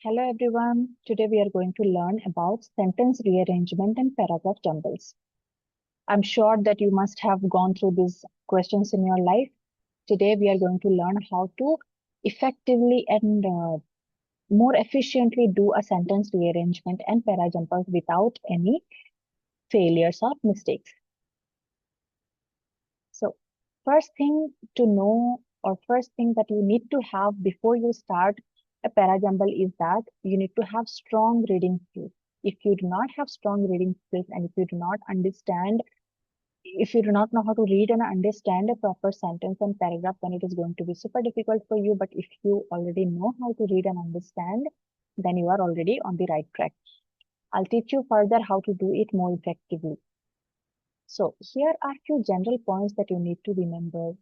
Hello everyone. Today we are going to learn about sentence rearrangement and paragraph jumbles. I'm sure that you must have gone through these questions in your life. Today we are going to learn how to effectively and more efficiently do a sentence rearrangement and para jumbles without any failures or mistakes. So, first thing to know or first thing that you need to have before you start a parajumble is that you need to have strong reading skills. If you do not have strong reading skills and if you do not understand, if you do not know how to read and understand a proper sentence and paragraph, then it is going to be super difficult for you. But if you already know how to read and understand, then you are already on the right track. I'll teach you further how to do it more effectively. So here are few general points that you need to remember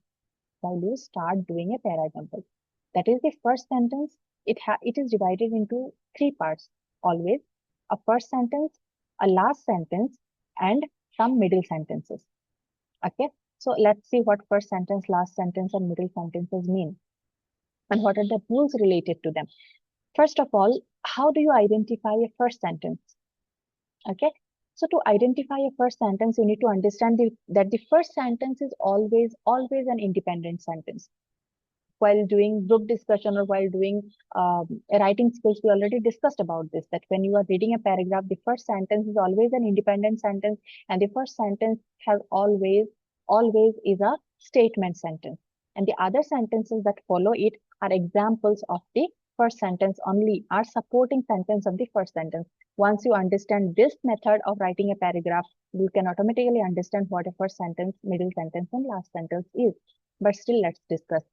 while you start doing a parajumble. That is the first sentence. It is divided into three parts. Always a first sentence, a last sentence, and some middle sentences. Okay. So let's see what first sentence, last sentence, and middle sentences mean, and what are the rules related to them. First of all, how do you identify a first sentence? Okay. So to identify a first sentence, you need to understand that the first sentence is always an independent sentence. While doing group discussion or while doing writing skills, we already discussed about this, that when you are reading a paragraph, the first sentence is always an independent sentence, and the first sentence has always is a statement sentence. And the other sentences that follow it are examples of the first sentence only, are supporting sentence of the first sentence. Once you understand this method of writing a paragraph, you can automatically understand what a first sentence, middle sentence, and last sentence is. But still, let's discuss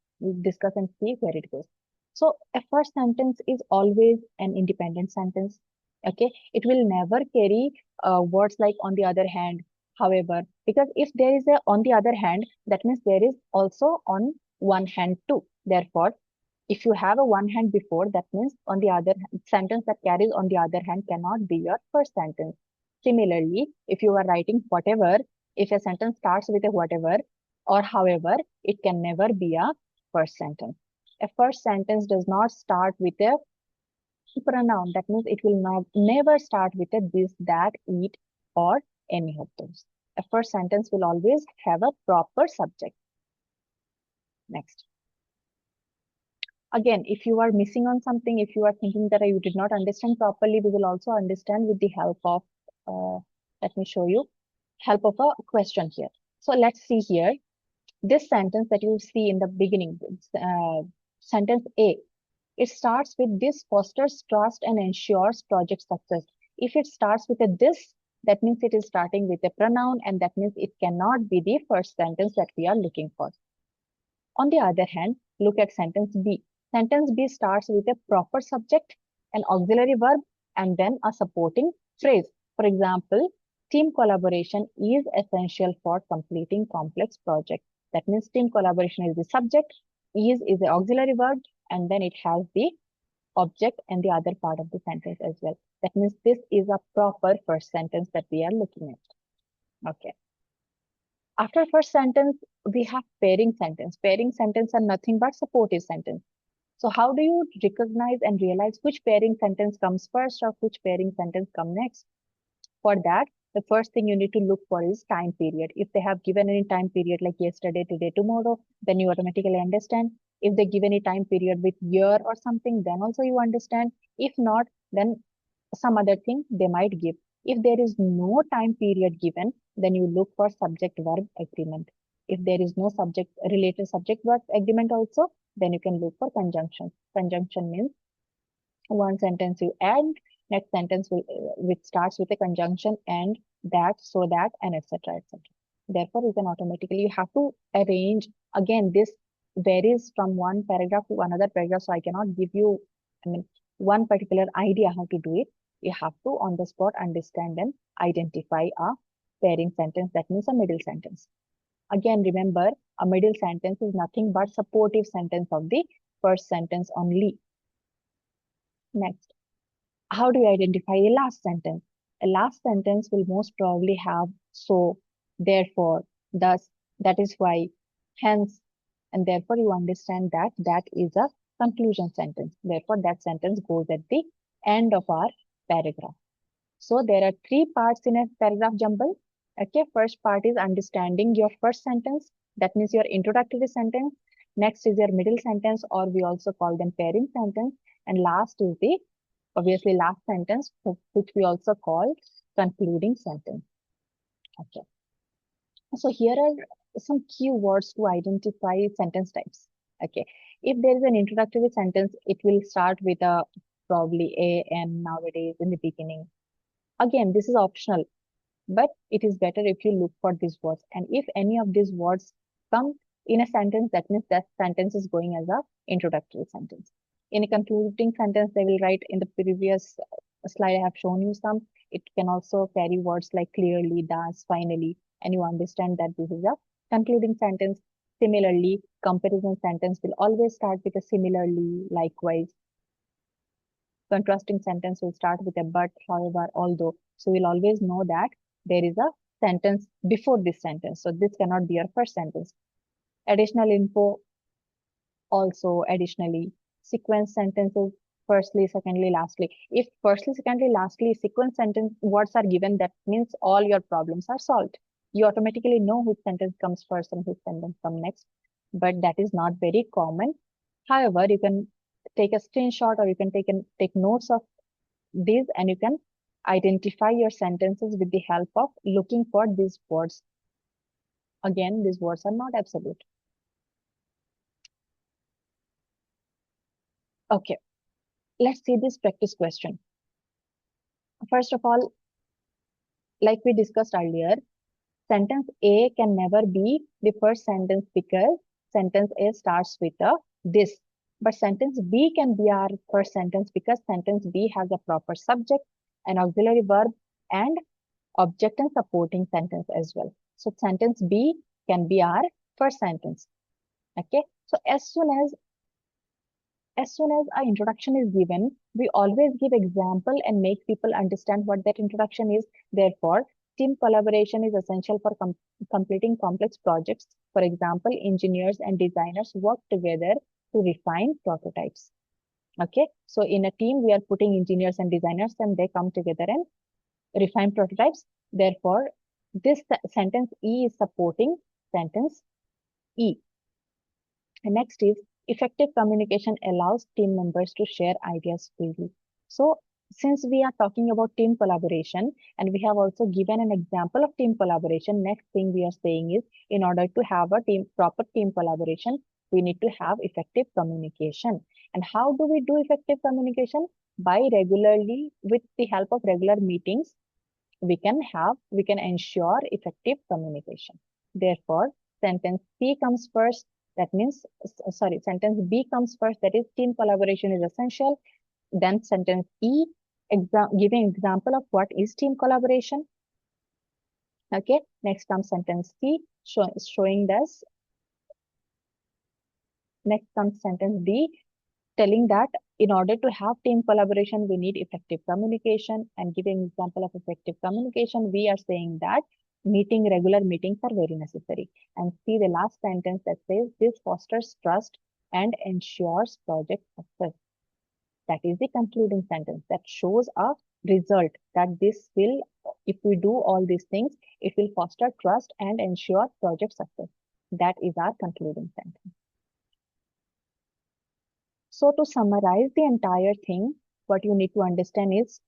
and see where it goes. So a first sentence is always an independent sentence. Okay, it will never carry words like on the other hand, however, because if there is a on the other hand, that means there is also on one hand too. Therefore, if you have a one hand before, that means on the other sentence that carries on the other hand cannot be your first sentence. Similarly, if you are writing whatever, if a sentence starts with a whatever or however, it can never be a first sentence. A first sentence does not start with a pronoun. That means it will not never start with a this, that, it, or any of those. A first sentence will always have a proper subject. Next. Again, if you are missing on something, if you are thinking that you did not understand properly, we will also understand with the help of, let me show you, help of a question here. So let's see here. This sentence that you see in the beginning, sentence A, it starts with this fosters trust and ensures project success. If it starts with a this, that means it is starting with a pronoun, and that means it cannot be the first sentence that we are looking for. On the other hand, look at sentence B. Sentence B starts with a proper subject, an auxiliary verb, and then a supporting phrase. For example, team collaboration is essential for completing complex projects. That means team collaboration is the subject, is the auxiliary verb, and then it has the object and the other part of the sentence as well. That means this is a proper first sentence that we are looking at. Okay. After first sentence, we have pairing sentence. Pairing sentence are nothing but supportive sentence. So how do you recognize and realize which pairing sentence comes first or which pairing sentence comes next? For that, the first thing you need to look for is time period. If they have given any time period like yesterday, today, tomorrow, then you automatically understand. If they give any time period with year or something, then also you understand. If not, then some other thing they might give. If there is no time period given, then you look for subject verb agreement. If there is no subject related subject verb agreement also, then you can look for conjunction. Conjunction means one sentence you add, next sentence will, which starts with a conjunction and that, so that, and etc. etc. Therefore, you can automatically, you have to arrange. Again, this varies from one paragraph to another paragraph, so I cannot give you, one particular idea how to do it. You have to on the spot understand and identify a pairing sentence, that means a middle sentence. Again, remember, a middle sentence is nothing but supportive sentence of the first sentence only. Next, how do you identify a last sentence? A last sentence will most probably have so, therefore, thus, that is why, hence, and therefore you understand that that is a conclusion sentence. Therefore, that sentence goes at the end of our paragraph. So there are three parts in a paragraph jumble. Okay, first part is understanding your first sentence. That means your introductory sentence. Next is your middle sentence, or we also call them pairing sentence. And last is the obviously last sentence, which we also call concluding sentence. Okay. So here are some key words to identify sentence types. Okay. If there is an introductory sentence, it will start with a probably a, and nowadays in the beginning. Again, this is optional, but it is better if you look for these words. And if any of these words come in a sentence, that means that sentence is going as a introductory sentence. In a concluding sentence, they will write in the previous slide I have shown you some. It can also carry words like clearly, thus, finally, and you understand that this is a concluding sentence. Similarly, comparison sentence will always start with a similarly, likewise. Contrasting sentence will start with a but, however, although. So we'll always know that there is a sentence before this sentence. So this cannot be your first sentence. Additional info, also additionally. Sequence sentences, firstly, secondly, lastly. If firstly, secondly, lastly, sequence sentence words are given, that means all your problems are solved. You automatically know which sentence comes first and which sentence comes next. But that is not very common. However, you can take a screenshot or you can take notes of these, and you can identify your sentences with the help of looking for these words. Again, these words are not absolute. Okay, let's see this practice question. First of all, like we discussed earlier, sentence A can never be the first sentence because sentence A starts with a this. But sentence B can be our first sentence because sentence B has a proper subject, an auxiliary verb, and object and supporting sentence as well. So sentence B can be our first sentence. Okay. So as soon as our introduction is given, we always give example and make people understand what that introduction is. Therefore, team collaboration is essential for completing complex projects. For example, engineers and designers work together to refine prototypes. Okay, so in a team, we are putting engineers and designers, and they come together and refine prototypes. Therefore, this sentence E is supporting sentence E. And next is effective communication allows team members to share ideas freely. So since we are talking about team collaboration and we have also given an example of team collaboration, next thing we are saying is in order to have a proper team collaboration, we need to have effective communication. And how do we do effective communication? By regularly, with the help of regular meetings, we can ensure effective communication. Therefore, sentence C comes first. That means, sorry, sentence B comes first. That is, team collaboration is essential. Then sentence E, giving example of what is team collaboration. Okay. Next comes sentence C, showing this. Next comes sentence D, telling that in order to have team collaboration, we need effective communication. And giving example of effective communication, we are saying that regular meetings are very necessary. And see the last sentence that says this fosters trust and ensures project success. That is the concluding sentence that shows a result that this will, if we do all these things, it will foster trust and ensure project success. That is our concluding sentence. So to summarize the entire thing, what you need to understand is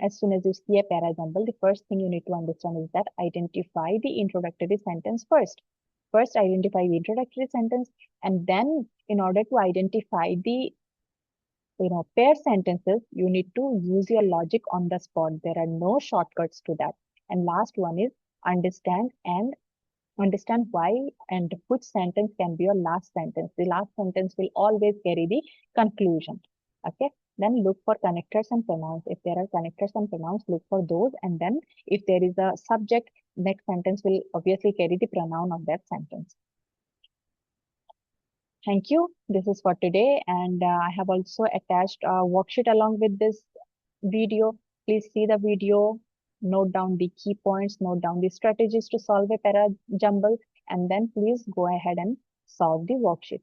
as soon as you see a parajumble, the first thing you need to understand is that identify the introductory sentence first. First, identify the introductory sentence, and then in order to identify the pair sentences, you need to use your logic on the spot. There are no shortcuts to that. And last one is understand why and which sentence can be your last sentence. The last sentence will always carry the conclusion. Okay. Then look for connectors and pronouns. If there are connectors and pronouns, look for those. And then if there is a subject, next sentence will obviously carry the pronoun of that sentence. Thank you. This is for today. And I have also attached a worksheet along with this video. Please see the video, note down the key points, note down the strategies to solve a para jumble, and then please go ahead and solve the worksheet.